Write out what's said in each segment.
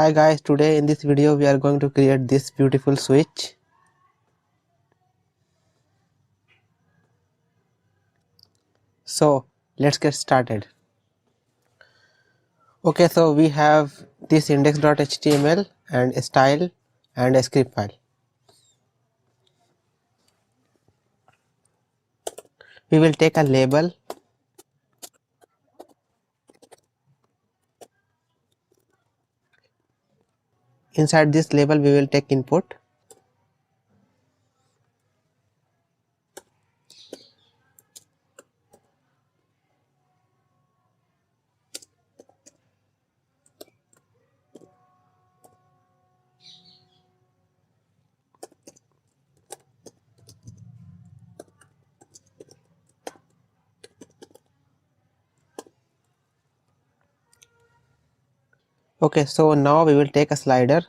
Hi guys, today in this video we are going to create this beautiful switch. So let's get started. Okay, so we have this index.html and a style and a script file. We will take a label. Inside this label we will take input. Okay, so now we will take a slider.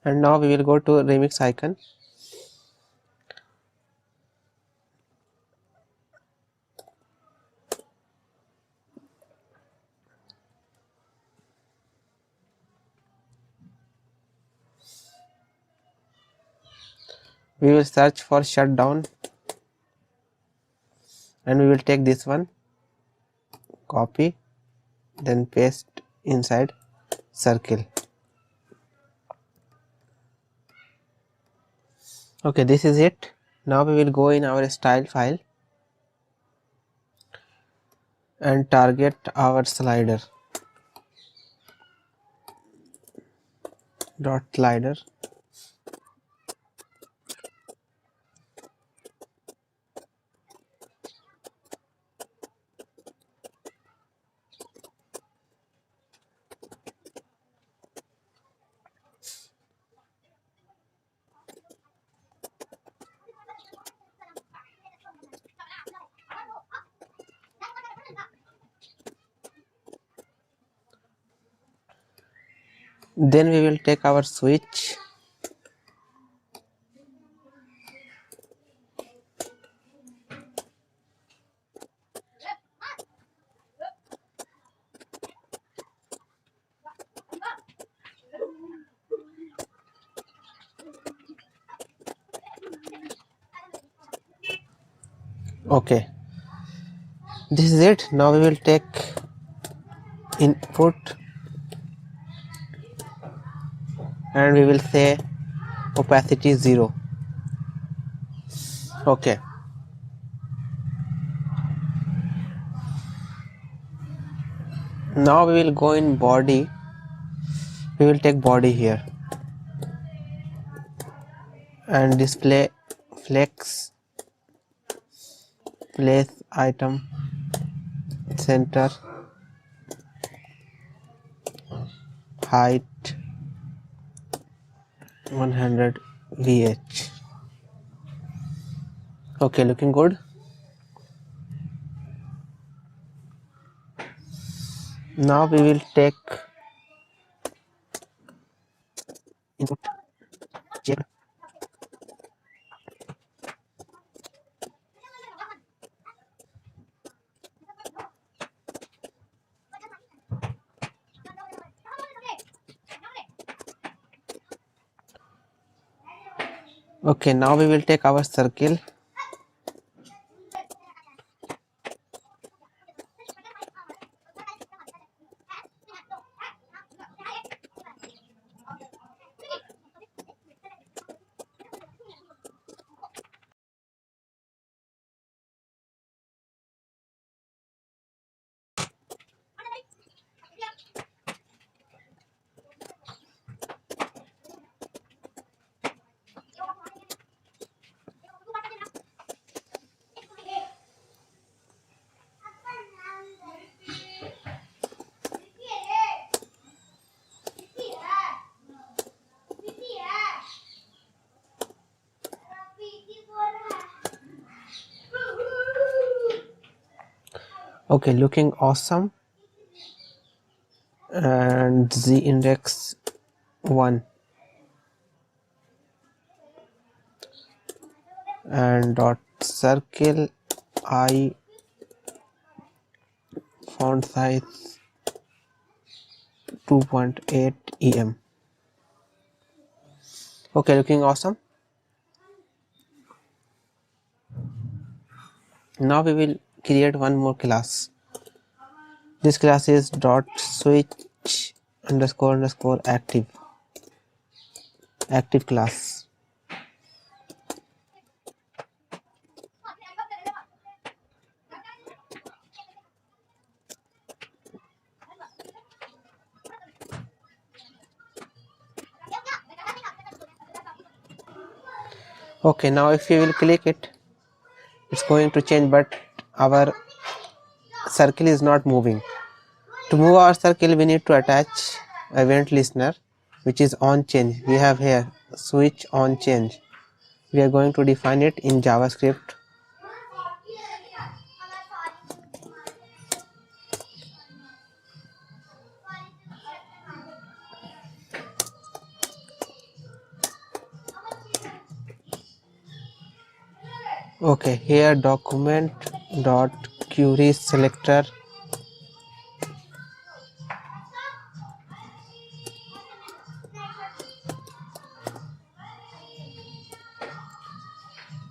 And now we will go to remix icon. We will search for shutdown and we will take this one, copy, then paste inside circle. Okay, this is it. Now we will go in our style file and target our slider. Dot slider. Then we will take our switch. Okay, this is it. Now we will take input and we will say opacity 0. Okay, now we will go in body. We will take body here and display flex, place item, center, height 100 VH. Okay, looking good. Now we will take input check. Okay, now we will take our circle. Okay, looking awesome. and z index 1 and dot circle I font size 2.8 em. Okay, looking awesome. Now we will create one more class. This class is dot switch underscore underscore active class. Okay, now if you will click it, it's going to change, but our circle is not moving. To move our circle, we need to attach event listener, which is on change. We have here switch on change. We are going to define it in JavaScript. Okay, here document dot query selector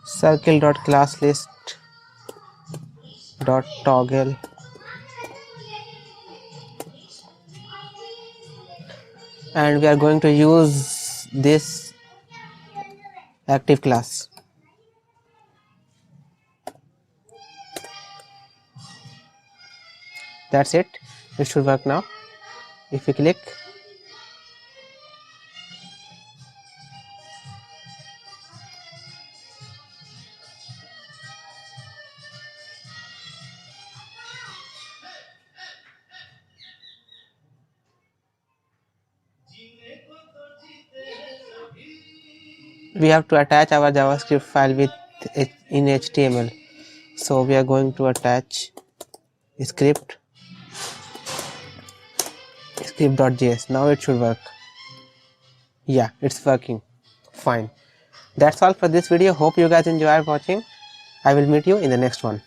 circle dot class list dot toggle and we are going to use this active class. That's it. It should work now. If we click, we have to attach our JavaScript file with in HTML. So we are going to attach script.js. Now it should work. Yeah, it's working fine. That's all for this video. Hope you guys enjoyed watching. I will meet you in the next one.